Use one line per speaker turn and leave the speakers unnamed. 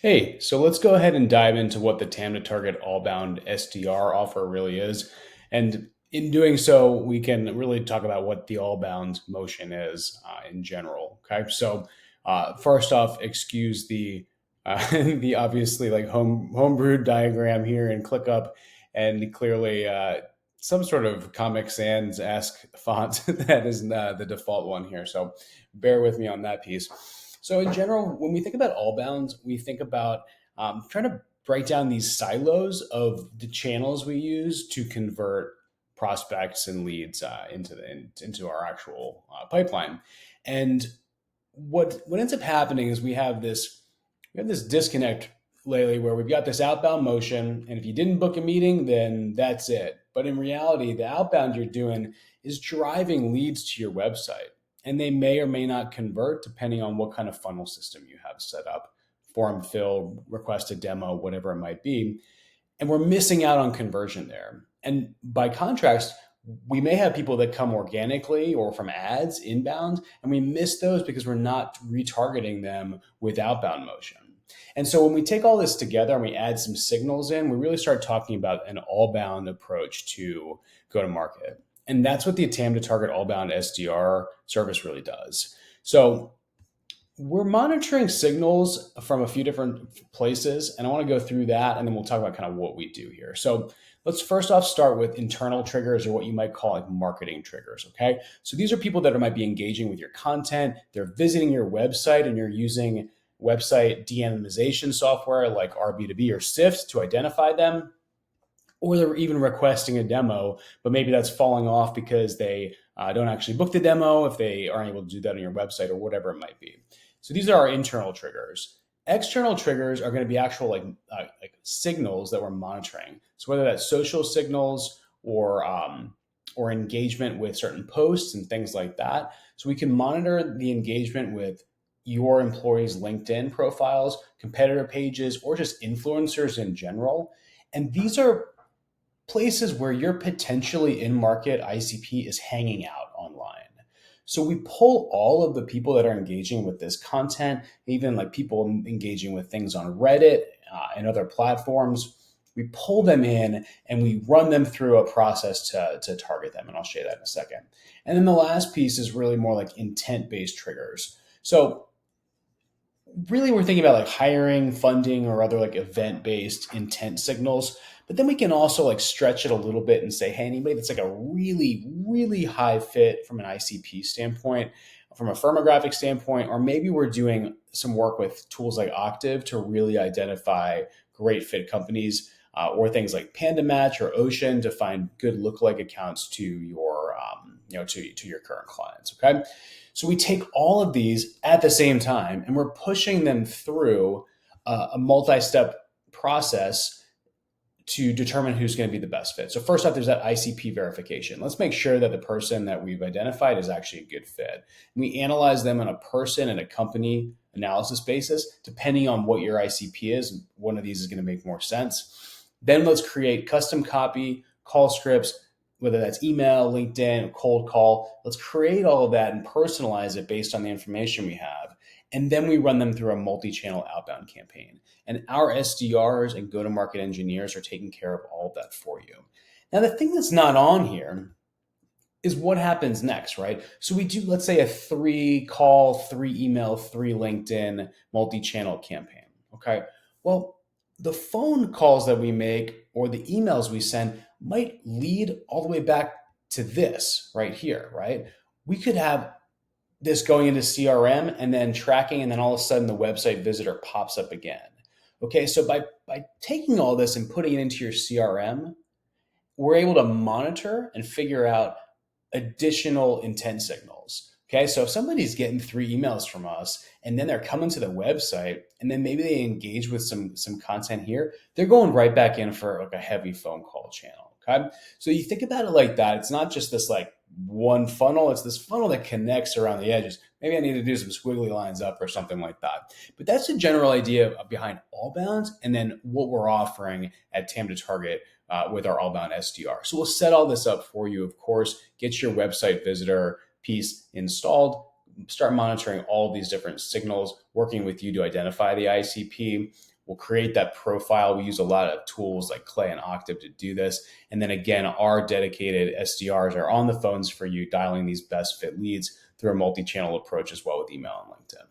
Hey, so let's go ahead and dive into what the TAM to Target Allbound SDR offer really is. And in doing so, we can really talk about what the Allbound motion is in general. Okay, so first off, excuse the the obviously like homebrewed diagram here and ClickUp, and clearly some sort of Comic Sans esque font that is the default one here. So bear with me on that piece. So in general, when we think about all bounds, we think about trying to break down these silos of the channels we use to convert prospects and leads into our actual pipeline. And what ends up happening is we have this disconnect lately where we've got this outbound motion, and if you didn't book a meeting, then that's it. But in reality, the outbound you're doing is driving leads to your website, and they may or may not convert depending on what kind of funnel system you have set up, form fill, request a demo, whatever it might be. And we're missing out on conversion there. And by contrast, we may have people that come organically or from ads inbound, and we miss those because we're not retargeting them with outbound motion. And so when we take all this together and we add some signals in, we really start talking about an all-bound approach to go to market. And that's what the TAM to Target All-Bound SDR service really does. So we're monitoring signals from a few different places, and I want to go through that, and then we'll talk about kind of what we do here. So let's first off start with internal triggers, or what you might call like marketing triggers. Okay, so these are people that might be engaging with your content. They're visiting your website, and you're using website de-anonymization software like RB2B or SIFT to identify them, or they're even requesting a demo, but maybe that's falling off because they don't actually book the demo if they aren't able to do that on your website or whatever it might be. So these are our internal triggers. External triggers are going to be actual like signals that we're monitoring. So whether that's social signals or engagement with certain posts and things like that. So we can monitor the engagement with your employees' LinkedIn profiles, competitor pages, or just influencers in general. And these are places where your potentially in market ICP is hanging out online. So we pull all of the people that are engaging with this content, even like people engaging with things on Reddit and other platforms. We pull them in and we run them through a process to target them. And I'll show you that in a second. And then the last piece is really more like intent-based triggers. So really we're thinking about like hiring, funding, or other like event-based intent signals. But then we can also like stretch it a little bit and say, hey, anybody that's like a really, really high fit from an ICP standpoint, from a firmographic standpoint, or maybe we're doing some work with tools like Octave to really identify great fit companies, or things like Panda Match or Ocean to find good lookalike accounts to your, to your current clients. Okay. So we take all of these at the same time and we're pushing them through a multi-step process to determine who's going to be the best fit. So first off, there's that ICP verification. Let's make sure that the person that we've identified is actually a good fit. And we analyze them on a person and a company analysis basis, depending on what your ICP is. One of these is going to make more sense. Then let's create custom copy, call scripts, whether that's email, LinkedIn, cold call. Let's create all of that and personalize it based on the information we have. And then we run them through a multi-channel outbound campaign. And our SDRs and go-to-market engineers are taking care of all of that for you. Now, the thing that's not on here is what happens next, right? So we do, let's say, a 3-call, 3-email, 3-LinkedIn multi-channel campaign. Okay. Well, the phone calls that we make or the emails we send might lead all the way back to this right here, right? We could have this going into CRM and then tracking, and then all of a sudden the website visitor pops up again. Okay, so by taking all this and putting it into your CRM, we're able to monitor and figure out additional intent signals. Okay, so if somebody's getting 3 emails from us and then they're coming to the website and then maybe they engage with some content here, they're going right back in for like a heavy phone call channel. Okay, so you think about it like that. It's not just this like one funnel, it's this funnel that connects around the edges. Maybe I need to do some squiggly lines up or something like that. But that's the general idea behind Allbound and then what we're offering at TAM to Target with our Allbound SDR. So we'll set all this up for you, of course, get your website visitor piece installed, start monitoring all these different signals, working with you to identify the ICP. We'll create that profile. We use a lot of tools like Clay and Octave to do this. And then again, our dedicated SDRs are on the phones for you, dialing these best fit leads through a multi-channel approach as well with email and LinkedIn.